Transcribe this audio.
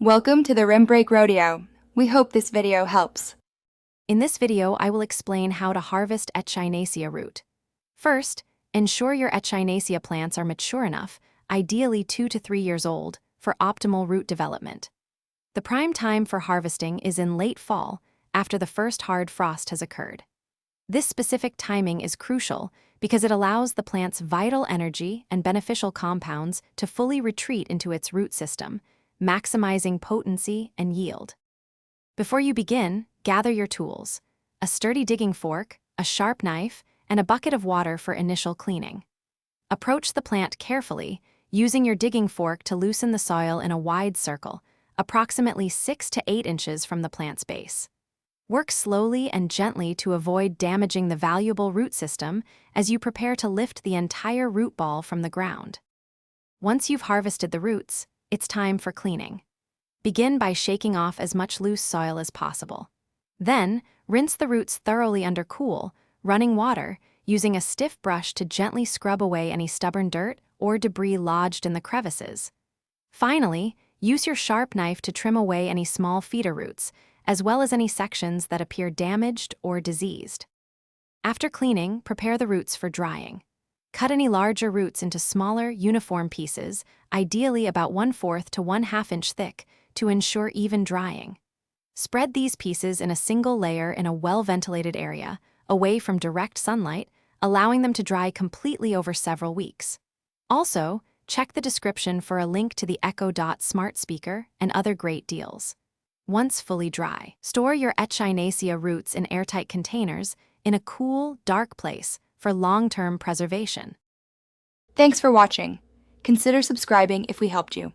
Welcome to the Rim Break Rodeo. We hope this video helps. In this video, I will explain how to harvest Echinacea root. First, ensure your Echinacea plants are mature enough, ideally 2 to 3 years old, for optimal root development. The prime time for harvesting is in late fall, after the first hard frost has occurred. This specific timing is crucial because it allows the plant's vital energy and beneficial compounds to fully retreat into its root system, maximizing potency and yield. Before you begin, gather your tools: a sturdy digging fork, a sharp knife, and a bucket of water for initial cleaning. Approach the plant carefully, using your digging fork to loosen the soil in a wide circle, approximately 6 to 8 inches from the plant's base. Work slowly and gently to avoid damaging the valuable root system as you prepare to lift the entire root ball from the ground. Once you've harvested the roots, it's time for cleaning. Begin by shaking off as much loose soil as possible. Then, rinse the roots thoroughly under cool, running water, using a stiff brush to gently scrub away any stubborn dirt or debris lodged in the crevices. Finally, use your sharp knife to trim away any small feeder roots, as well as any sections that appear damaged or diseased. After cleaning, prepare the roots for drying. Cut any larger roots into smaller, uniform pieces, ideally about 1/4 to 1/2 inch thick, to ensure even drying. Spread these pieces in a single layer in a well-ventilated area, away from direct sunlight, allowing them to dry completely over several weeks. Also, check the description for a link to the Echo Dot smart speaker and other great deals. Once fully dry, store your Echinacea roots in airtight containers in a cool, dark place for long-term preservation. Thanks for watching. Consider subscribing if we helped you.